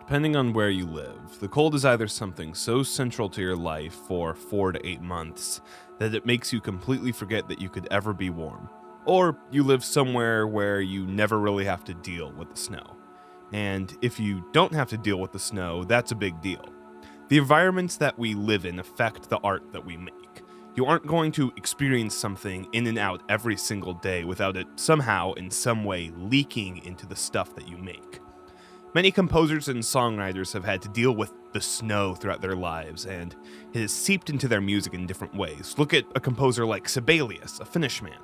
Depending on where you live, the cold is either something so central to your life for 4 to 8 months that it makes you completely forget that you could ever be warm, or you live somewhere where you never really have to deal with the snow. And if you don't have to deal with the snow, that's a big deal. The environments that we live in affect the art that we make. You aren't going to experience something in and out every single day without it somehow, in some way, leaking into the stuff that you make. Many composers and songwriters have had to deal with the snow throughout their lives, and it has seeped into their music in different ways. Look at a composer like Sibelius, a Finnish man.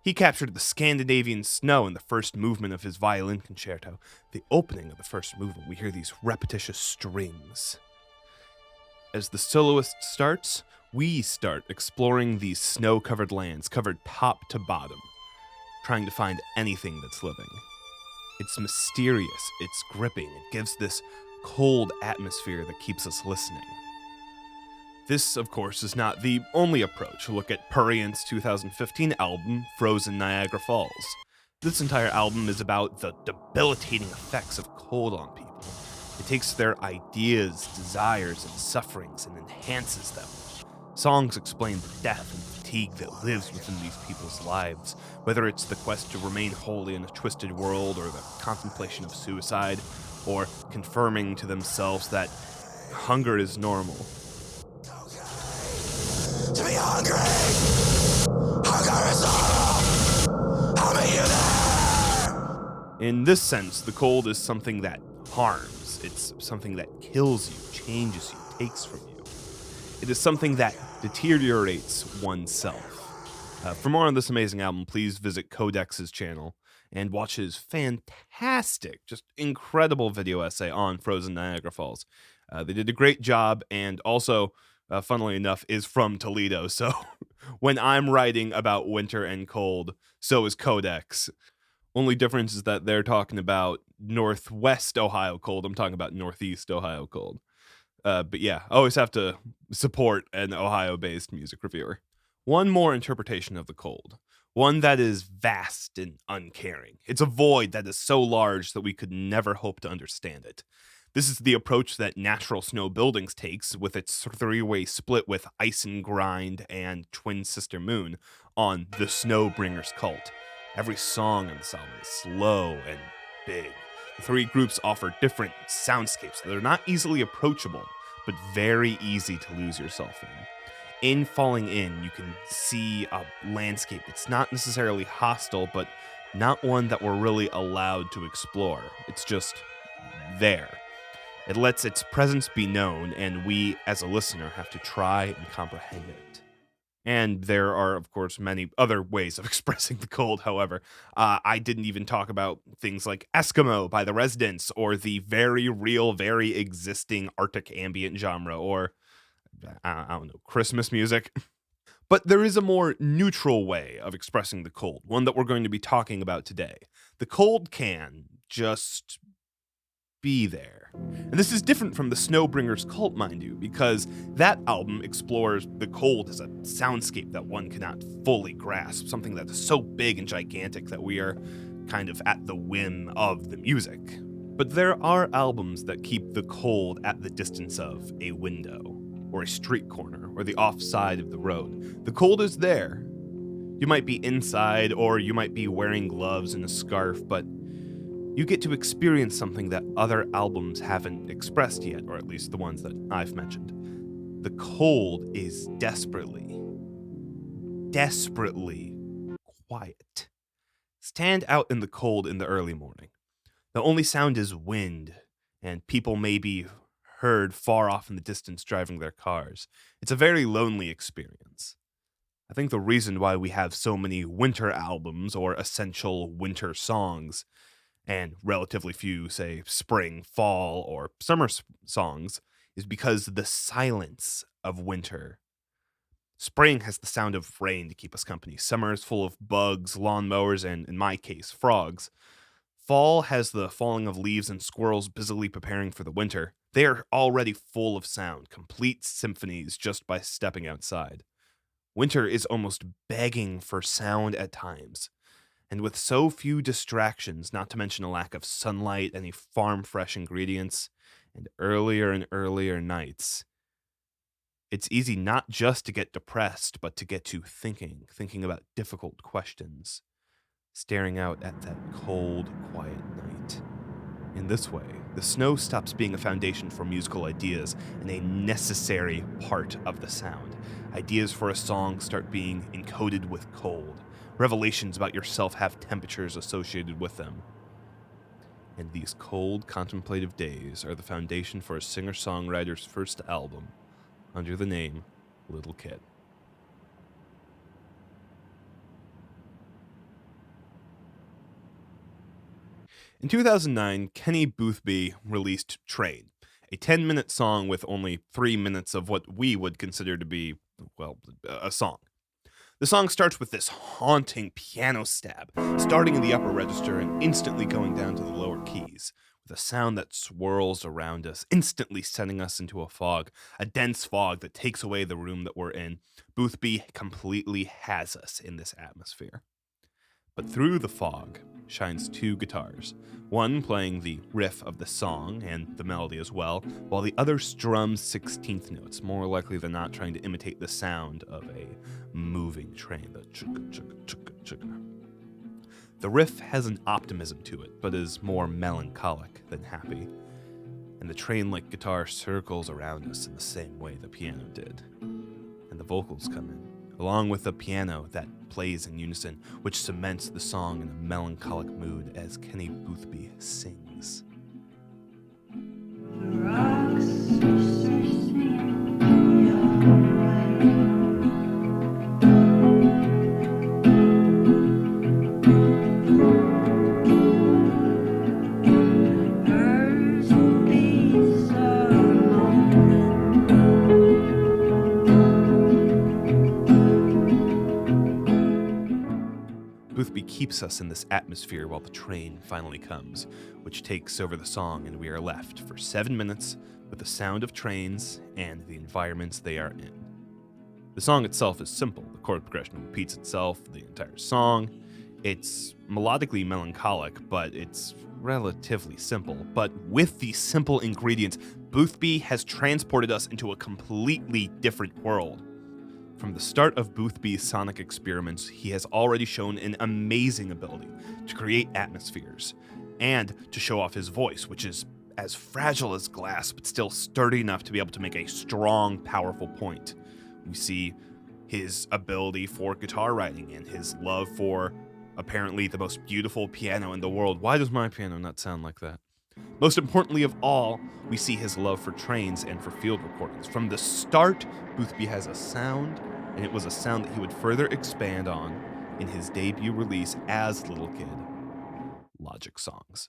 He captured the Scandinavian snow in the first movement of his violin concerto. The opening of the first movement, we hear these repetitious strings. As the soloist starts, we start exploring these snow-covered lands, covered top to bottom, trying to find anything that's living. It's mysterious, it's gripping, it gives this cold atmosphere that keeps us listening. This, of course, is not the only approach. Look at Puriant's 2015 album, Frozen Niagara Falls. This entire album is about the debilitating effects of cold on people. It takes their ideas, desires, and sufferings and enhances them. Songs explain the death and fatigue that lives within these people's lives, whether it's the quest to remain holy in a twisted world, or the contemplation of suicide, or confirming to themselves that hunger is normal. To be hungry! Hunger is normal! I'll meet you there! In this sense, the cold is something that harms. It's something that kills you, changes you, takes from you. It is something that deteriorates oneself. For more on this amazing album, please visit Codex's channel and watch his fantastic, just incredible video essay on Frozen Niagara Falls. They did a great job, and also, funnily enough, is from Toledo. So when I'm writing about winter and cold, so is Codex. Only difference is that they're talking about Northwest Ohio cold. I'm talking about Northeast Ohio cold. But yeah, I always have to support an Ohio-based music reviewer. One more interpretation of the cold. One that is vast and uncaring. It's a void that is so large that we could never hope to understand it. This is the approach that Natural Snow Buildings takes with its three-way split with Ice and Grind and Twin Sister Moon on The Snowbringers Cult. Every song on this album is slow and big. The three groups offer different soundscapes that are not easily approachable, but very easy to lose yourself in. In Falling In, you can see a landscape that's not necessarily hostile, but not one that we're really allowed to explore. It's just there. It lets its presence be known, and we, as a listener, have to try and comprehend it. And there are, of course, many other ways of expressing the cold, however. I didn't even talk about things like Eskimo by the Residents, or the very real, very existing Arctic ambient genre, or, I don't know, Christmas music. But there is a more neutral way of expressing the cold, one that we're going to be talking about today. The cold can just be there. And this is different from the Snowbringers Cult, mind you, because that album explores the cold as a soundscape that one cannot fully grasp, something that is so big and gigantic that we are kind of at the whim of the music. But there are albums that keep the cold at the distance of a window, or a street corner, or the off side of the road. The cold is there. You might be inside, or you might be wearing gloves and a scarf, but you get to experience something that other albums haven't expressed yet, or at least the ones that I've mentioned. The cold is desperately, desperately quiet. Stand out in the cold in the early morning. The only sound is wind, and people may be heard far off in the distance driving their cars. It's a very lonely experience. I think the reason why we have so many winter albums or essential winter songs and relatively few, say, spring, fall, or summer songs, is because the silence of winter. Spring has the sound of rain to keep us company. Summer is full of bugs, lawnmowers, and, in my case, frogs. Fall has the falling of leaves and squirrels busily preparing for the winter. They are already full of sound, complete symphonies just by stepping outside. Winter is almost begging for sound at times. And with so few distractions, not to mention a lack of sunlight, any farm-fresh ingredients, and earlier nights, it's easy not just to get depressed, but to get to thinking about difficult questions, staring out at that cold, quiet night. In this way, the snow stops being a foundation for musical ideas and a necessary part of the sound. Ideas for a song start being encoded with cold. Revelations about yourself have temperatures associated with them. And these cold, contemplative days are the foundation for a singer-songwriter's first album, under the name Little Kid. In 2009, Kenny Boothby released Train, a 10-minute song with only 3 minutes of what we would consider to be, well, a song. The song starts with this haunting piano stab, starting in the upper register and instantly going down to the lower keys, with a sound that swirls around us, instantly sending us into a fog, a dense fog that takes away the room that we're in. Boothby completely has us in this atmosphere. But through the fog shines two guitars, one playing the riff of the song and the melody as well, while the other strums 16th notes, more likely than not trying to imitate the sound of a moving train, the chugga chugga chugga chugga. The riff has an optimism to it, but is more melancholic than happy, and the train-like guitar circles around us in the same way the piano did. And the vocals come in, along with the piano that plays in unison, which cements the song in a melancholic mood as Kenny Boothby sings. Boothby keeps us in this atmosphere while the train finally comes, which takes over the song, and we are left for 7 minutes with the sound of trains and the environments they are in. The song itself is simple. The chord progression repeats itself the entire song. It's melodically melancholic, but it's relatively simple. But with these simple ingredients, Boothby has transported us into a completely different world. From the start of Boothby's sonic experiments, he has already shown an amazing ability to create atmospheres and to show off his voice, which is as fragile as glass, but still sturdy enough to be able to make a strong, powerful point. We see his ability for guitar writing and his love for apparently the most beautiful piano in the world. Why does my piano not sound like that? Most importantly of all, we see his love for trains and for field recordings. From the start, Boothby has a sound, and it was a sound that he would further expand on in his debut release as Little Kid, Logic Songs.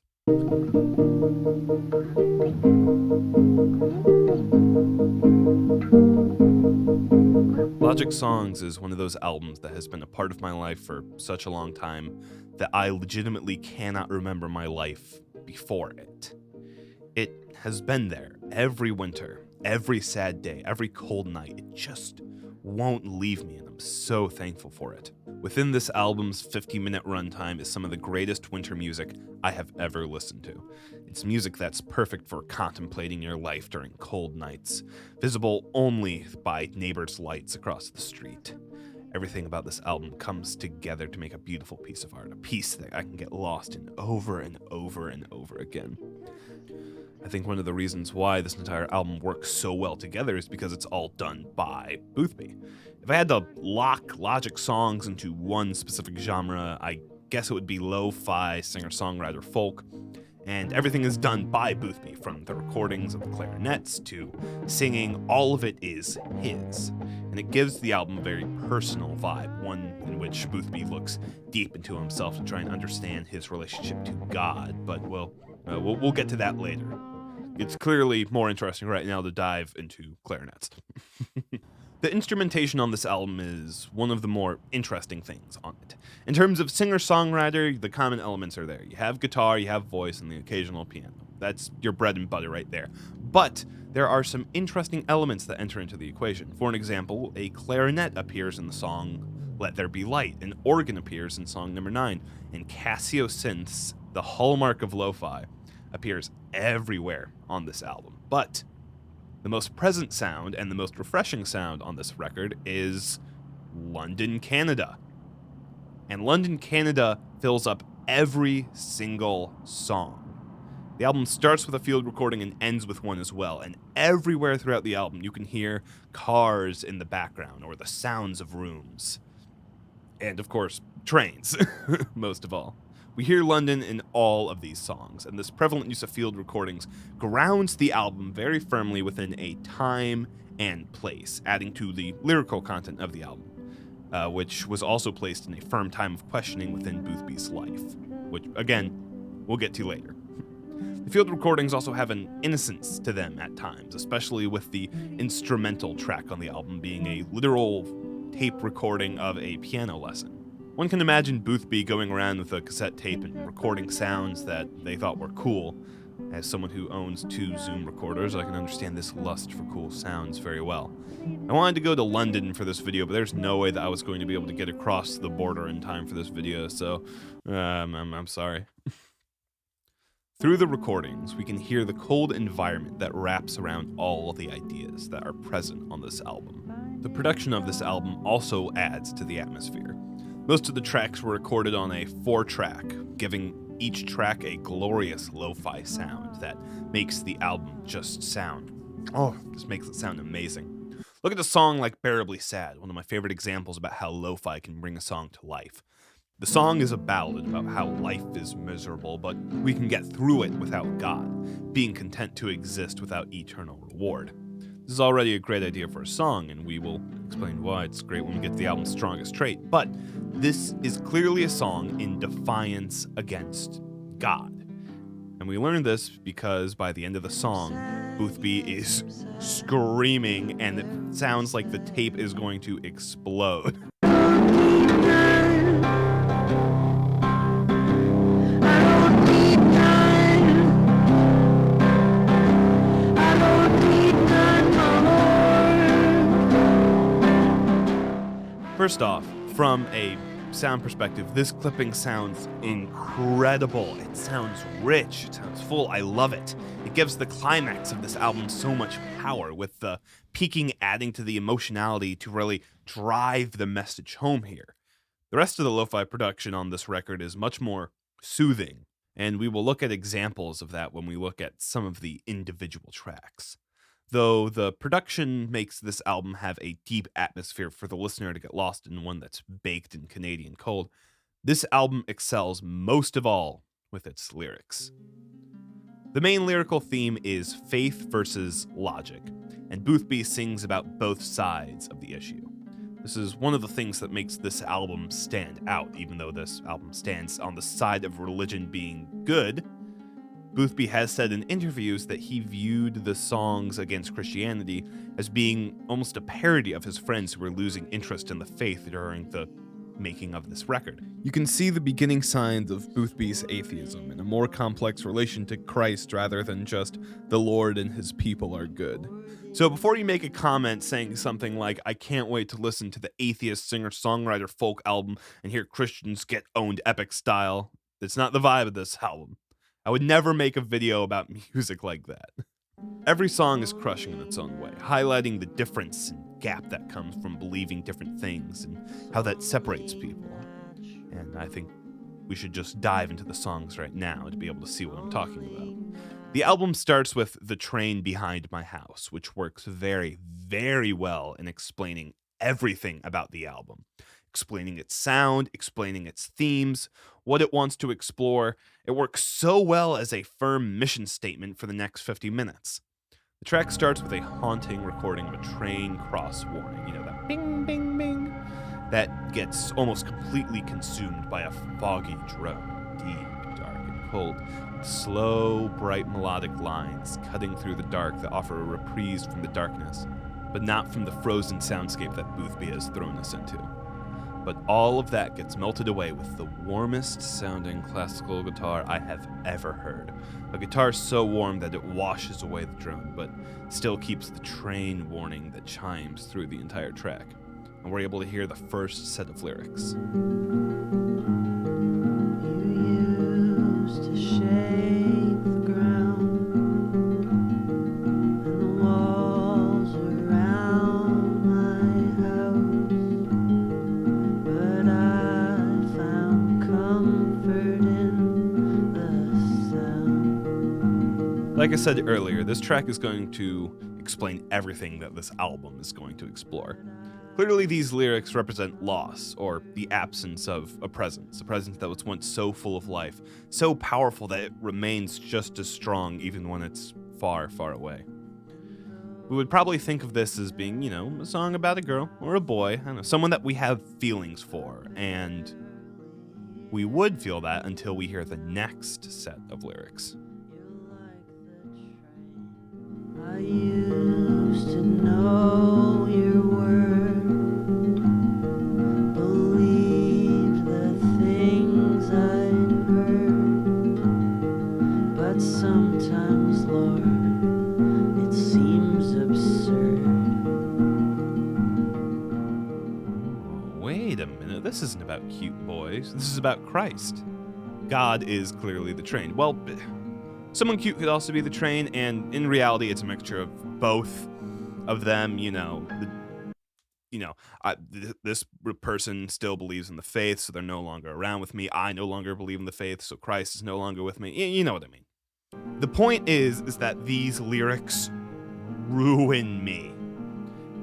Logic Songs is one of those albums that has been a part of my life for such a long time that I legitimately cannot remember my life before it. It has been there every winter, every sad day, every cold night. It just won't leave me, and I'm so thankful for it. Within this album's 50-minute runtime is some of the greatest winter music I have ever listened to. It's music that's perfect for contemplating your life during cold nights, visible only by neighbors' lights across the street. Everything about this album comes together to make a beautiful piece of art, a piece that I can get lost in over and over and over again. I think one of the reasons why this entire album works so well together is because it's all done by Boothby. If I had to lock Logic Songs into one specific genre, I guess it would be lo-fi, singer-songwriter folk, and everything is done by Boothby, from the recordings of the clarinets to singing. All of it is his, and it gives the album a very personal vibe, one in which Boothby looks deep into himself to try and understand his relationship to God, but we'll get to that later. It's clearly more interesting right now to dive into clarinets. The instrumentation on this album is one of the more interesting things on it. In terms of singer-songwriter, the common elements are there. You have guitar, you have voice, and the occasional piano. That's your bread and butter right there. But there are some interesting elements that enter into the equation. For an example, a clarinet appears in the song Let There Be Light, an organ appears in song number 9, and Casio synths, the hallmark of lo-fi, appears everywhere on this album. But the most present sound and the most refreshing sound on this record is London, Canada. And London, Canada fills up every single song. The album starts with a field recording and ends with one as well, and everywhere throughout the album you can hear cars in the background or the sounds of rooms. And of course, trains, most of all. We hear London in all of these songs, and this prevalent use of field recordings grounds the album very firmly within a time and place, adding to the lyrical content of the album, which was also placed in a firm time of questioning within Boothby's life, which, again, we'll get to later. The field recordings also have an innocence to them at times, especially with the instrumental track on the album being a literal tape recording of a piano lesson. One can imagine Boothby going around with a cassette tape and recording sounds that they thought were cool. As someone who owns 2 Zoom recorders, I can understand this lust for cool sounds very well. I wanted to go to London for this video, but there's no way that I was going to be able to get across the border in time for this video, so I'm sorry. Through the recordings, we can hear the cold environment that wraps around all the ideas that are present on this album. The production of this album also adds to the atmosphere. Most of the tracks were recorded on a 4-track, giving each track a glorious lo-fi sound that makes the album just makes it sound amazing. Look at a song like Bearably Sad, one of my favorite examples about how lo-fi can bring a song to life. The song is a ballad about how life is miserable, but we can get through it without God, being content to exist without eternal reward. This is already a great idea for a song, and we will explain why it's great when we get to the album's strongest trait, but this is clearly a song in defiance against God. And we learn this because by the end of the song, Boothby is screaming, and it sounds like the tape is going to explode. First off, from a sound perspective, this clipping sounds incredible. It sounds rich, it sounds full, I love it. It gives the climax of this album so much power, with the peaking adding to the emotionality to really drive the message home here. The rest of the lo-fi production on this record is much more soothing, and we will look at examples of that when we look at some of the individual tracks. Though the production makes this album have a deep atmosphere for the listener to get lost in, one that's baked in Canadian cold, this album excels most of all with its lyrics. The main lyrical theme is faith versus logic, and Boothby sings about both sides of the issue. This is one of the things that makes this album stand out, even though this album stands on the side of religion being good. Boothby has said in interviews that he viewed the songs against Christianity as being almost a parody of his friends who were losing interest in the faith during the making of this record. You can see the beginning signs of Boothby's atheism and a more complex relation to Christ rather than just the Lord and his people are good. So before you make a comment saying something like, I can't wait to listen to the atheist singer-songwriter folk album and hear Christians get owned epic style, that's not the vibe of this album. I would never make a video about music like that. Every song is crushing in its own way, highlighting the difference and gap that comes from believing different things and how that separates people. And I think we should just dive into the songs right now to be able to see what I'm talking about. The album starts with The Train Behind My House, which works very, very well in explaining everything about the album. Explaining its sound, explaining its themes, what it wants to explore. It works so well as a firm mission statement for the next 50 minutes. The track starts with a haunting recording of a train cross warning, that bing, bing, bing, that gets almost completely consumed by a foggy drone, deep, dark, and cold, with slow, bright melodic lines cutting through the dark that offer a reprise from the darkness, but not from the frozen soundscape that Boothby has thrown us into. But all of that gets melted away with the warmest sounding classical guitar I have ever heard. A guitar so warm that it washes away the drone, but still keeps the train warning that chimes through the entire track. And we're able to hear the first set of lyrics. You used to shake the ground, and the walls around my house, but I found comfort in the sound. Like I said earlier, this track is going to explain everything that this album is going to explore. Clearly, these lyrics represent loss, or the absence of a presence that was once so full of life, so powerful that it remains just as strong even when it's far, far away. We would probably think of this as being, a song about a girl or a boy, I don't know, someone that we have feelings for, and we would feel that until we hear the next set of lyrics. I used to know your word, believed the things I'd heard, but sometimes, Lord, it seems absurd. Wait a minute, this isn't about cute boys, this is about Christ. God is clearly the train. Well, someone cute could also be the train, and in reality, it's a mixture of both of them. This person still believes in the faith, so they're no longer around with me. I no longer believe in the faith, so Christ is no longer with me. You know what I mean. The point is that these lyrics ruin me.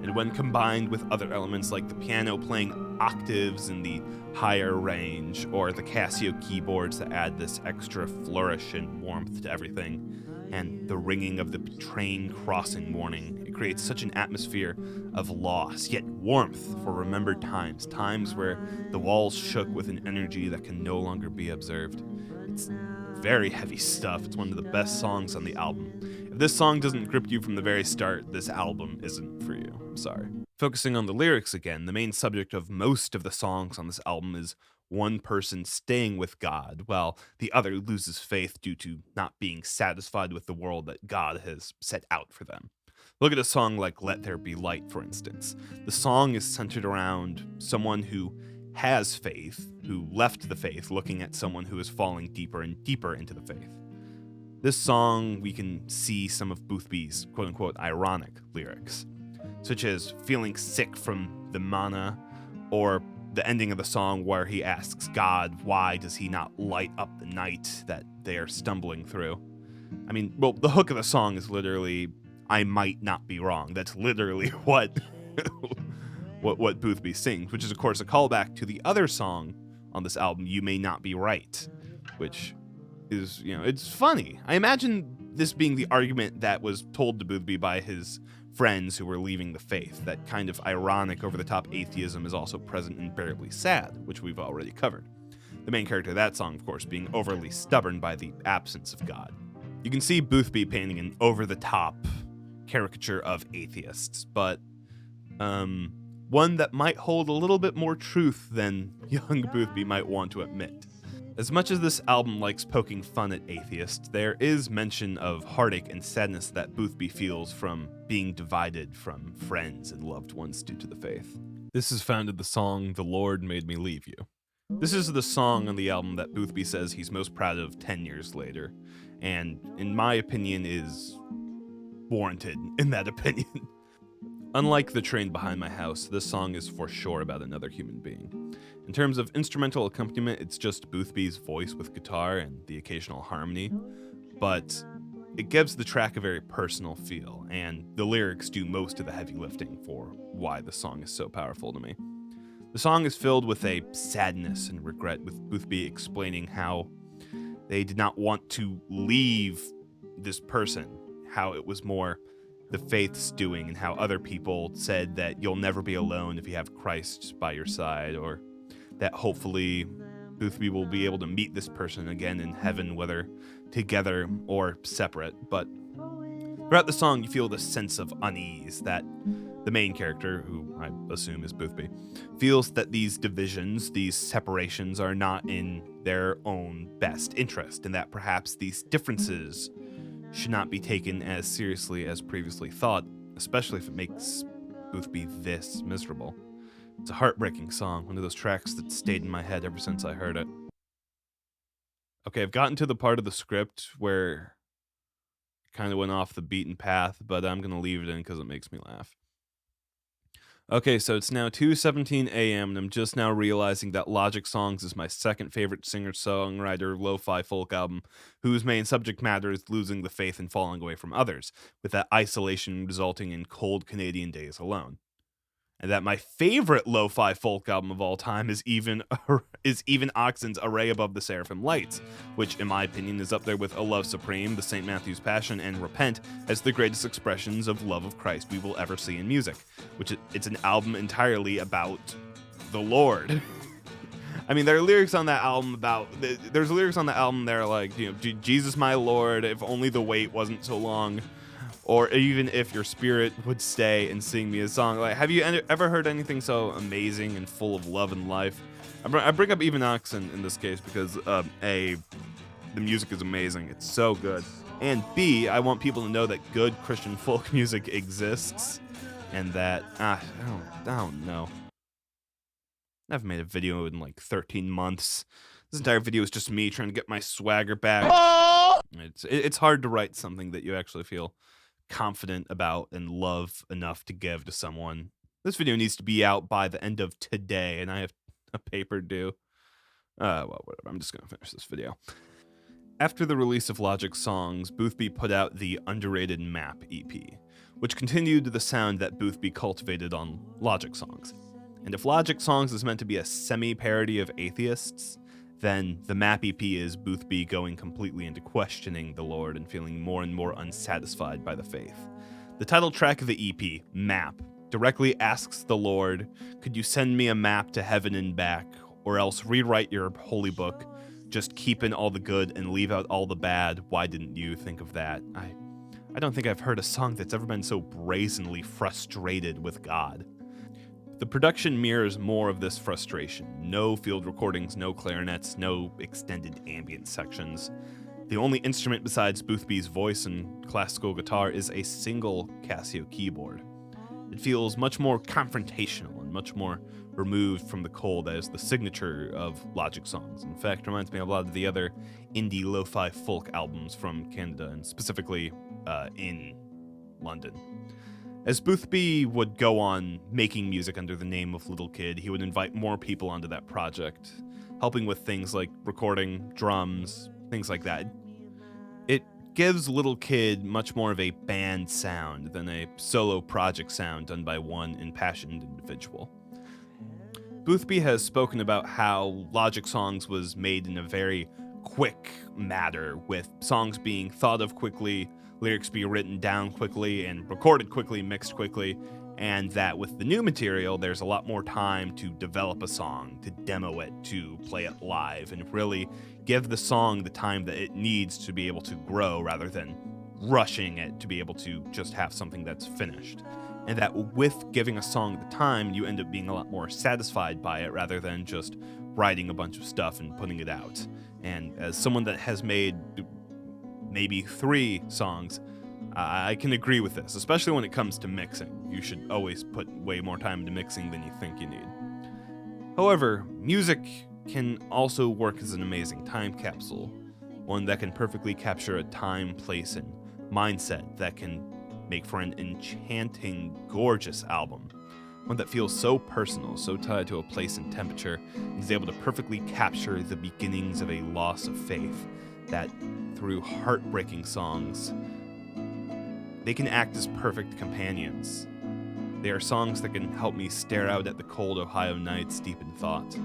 And when combined with other elements like the piano playing octaves in the higher range, or the Casio keyboards that add this extra flourish and warmth to everything, and the ringing of the train crossing warning, it creates such an atmosphere of loss, yet warmth for remembered times where the walls shook with an energy that can no longer be observed. It's very heavy stuff. It's one of the best songs on the album. If this song doesn't grip you from the very start, this album isn't for you. I'm sorry. Focusing on the lyrics again, the main subject of most of the songs on this album is one person staying with God, while the other loses faith due to not being satisfied with the world that God has set out for them. Look at a song like Let There Be Light, for instance. The song is centered around someone who has faith, who left the faith, looking at someone who is falling deeper and deeper into the faith. This song, we can see some of Boothby's quote-unquote ironic lyrics, such as feeling sick from the mana, or the ending of the song where he asks God why does he not light up the night that they are stumbling through. I mean, well, the hook of the song is literally, I might not be wrong. That's literally what what Boothby sings, which is of course a callback to the other song on this album, You May Not Be Right, which is, it's funny. I imagine this being the argument that was told to Boothby by his friends who were leaving the faith. That kind of ironic, over-the-top atheism is also present in Bearably Sad, which we've already covered. The main character of that song, of course, being overly stubborn by the absence of God. You can see Boothby painting an over-the-top caricature of atheists, but one that might hold a little bit more truth than young Boothby might want to admit. As much as this album likes poking fun at atheists, there is mention of heartache and sadness that Boothby feels from being divided from friends and loved ones due to the faith. This is found in the song The Lord Made Me Leave You. This is the song on the album that Boothby says he's most proud of 10 years later, and in my opinion is warranted in that opinion. Unlike The Train Behind My House, this song is for sure about another human being. In terms of instrumental accompaniment, it's just Boothby's voice with guitar and the occasional harmony, but it gives the track a very personal feel, and the lyrics do most of the heavy lifting for why the song is so powerful to me. The song is filled with a sadness and regret, with Boothby explaining how they did not want to leave this person, how it was more the faith's doing, and how other people said that you'll never be alone if you have Christ by your side, or that hopefully Boothby will be able to meet this person again in heaven, whether together or separate. But throughout the song, you feel this sense of unease that the main character, who I assume is Boothby, feels that these divisions, these separations, are not in their own best interest, and that perhaps these differences should not be taken as seriously as previously thought, especially if it makes Boothby this miserable. It's a heartbreaking song, one of those tracks that stayed in my head ever since I heard it. Okay, I've gotten to the part of the script where it kind of went off the beaten path, but I'm going to leave it in because it makes me laugh. Okay, so it's now 2:17 a.m. and I'm just now realizing that Logic Songs is my second favorite singer-songwriter lo-fi folk album, whose main subject matter is losing the faith and falling away from others, with that isolation resulting in cold Canadian days alone. And that my favorite lo-fi folk album of all time is even Oxen's Array Above the Seraphim Lights, which in my opinion is up there with A Love Supreme, The St. Matthew's Passion, and Repent as the greatest expressions of love of Christ we will ever see in music, which it's an album entirely about the Lord. I mean, there are lyrics on that album there's lyrics on the album that are like, Jesus my Lord, if only the wait wasn't so long. Or even if your spirit would stay and sing me a song. Like, have you ever heard anything so amazing and full of love and life? I bring up even Oxen in this case because A, the music is amazing. It's so good. And B, I want people to know that good Christian folk music exists. And that, I don't know. I haven't made a video in like 13 months. This entire video is just me trying to get my swagger back. It's hard to write something that you actually feel confident about and love enough to give to someone. This video needs to be out by the end of today, and I have a paper due. Well, whatever. I'm just gonna finish this video. After the release of Logic Songs, Boothby put out the Underrated Map EP, which continued the sound that Boothby cultivated on Logic Songs. And if Logic Songs is meant to be a semi-parody of atheists, then the Map EP is Boothby going completely into questioning the Lord and feeling more and more unsatisfied by the faith. The title track of the EP, Map, directly asks the Lord, could you send me a map to heaven and back, or else rewrite your holy book, just keep in all the good and leave out all the bad, why didn't you think of that? I don't think I've heard a song that's ever been so brazenly frustrated with God. The production mirrors more of this frustration. No field recordings, no clarinets, no extended ambient sections. The only instrument besides Boothby's voice and classical guitar is a single Casio keyboard. It feels much more confrontational and much more removed from the cold as the signature of Logic Songs. In fact, it reminds me of a lot of the other indie lo-fi folk albums from Canada, and specifically in London. As Boothby would go on making music under the name of Little Kid, he would invite more people onto that project, helping with things like recording, drums, things like that. It gives Little Kid much more of a band sound than a solo project sound done by one impassioned individual. Boothby has spoken about how Logic Songs was made in a very quick matter, with songs being thought of quickly, lyrics be written down quickly and recorded quickly, mixed quickly, and that with the new material, there's a lot more time to develop a song, to demo it, to play it live, and really give the song the time that it needs to be able to grow rather than rushing it to be able to just have something that's finished. And that with giving a song the time, you end up being a lot more satisfied by it rather than just writing a bunch of stuff and putting it out. And as someone that has made maybe 3 songs, I can agree with this, especially when it comes to mixing. You should always put way more time into mixing than you think you need. However, music can also work as an amazing time capsule, one that can perfectly capture a time, place, and mindset that can make for an enchanting, gorgeous album. One that feels so personal, so tied to a place and temperature, and is able to perfectly capture the beginnings of a loss of faith, that through heartbreaking songs, they can act as perfect companions. They are songs that can help me stare out at the cold Ohio nights deep in thought.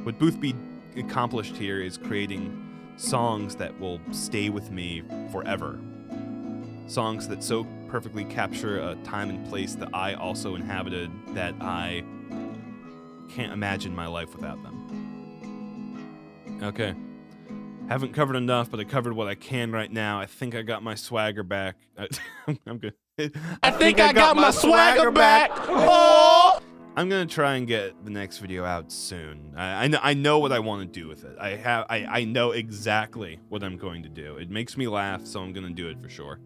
What Boothby accomplished here is creating songs that will stay with me forever. Songs that so perfectly capture a time and place that I also inhabited that I can't imagine my life without them. Okay. Haven't covered enough, but I covered what I can right now. I think I got my swagger back. I'm good. I think I got my swagger back. Oh! I'm gonna try and get the next video out soon. I know what I want to do with it. I know exactly what I'm going to do. It makes me laugh, so I'm gonna do it for sure.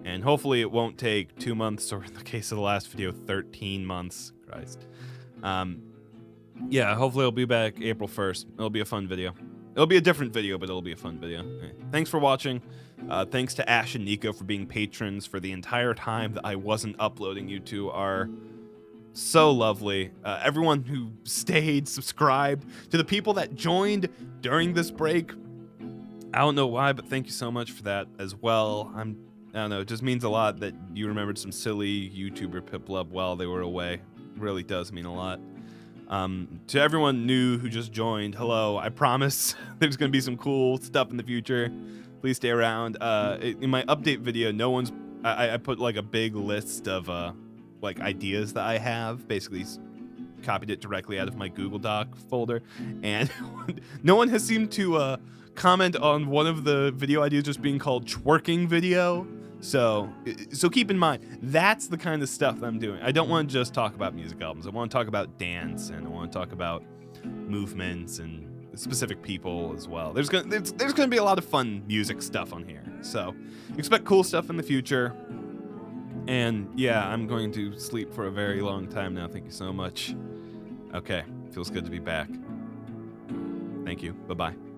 And hopefully it won't take 2 months, or in the case of the last video, 13 months. Christ. Yeah, hopefully it'll be back April 1st. It'll be a fun video. It'll be a different video, but it'll be a fun video. Okay. Thanks for watching. Thanks to Ash and Nico for being patrons for the entire time that I wasn't uploading. You two are so lovely. Everyone who stayed, subscribed, to the people that joined during this break. I don't know why, but thank you so much for that as well. I don't know, it just means a lot that you remembered some silly YouTuber Piplub while they were away. It really does mean a lot. To everyone new who just joined, hello. I promise there's going to be some cool stuff in the future. Please stay around. In my update video, I put like a big list of like ideas that I have, basically copied it directly out of my Google Doc folder, and no one has seemed to comment on one of the video ideas just being called twerking video. So keep in mind, that's the kind of stuff that I'm doing. I don't want to just talk about music albums. I want to talk about dance, and I want to talk about movements and specific people as well. There's gonna be a lot of fun music stuff on here. So expect cool stuff in the future. And yeah, I'm going to sleep for a very long time now. Thank you so much. Okay, feels good to be back. Thank you. Bye-bye.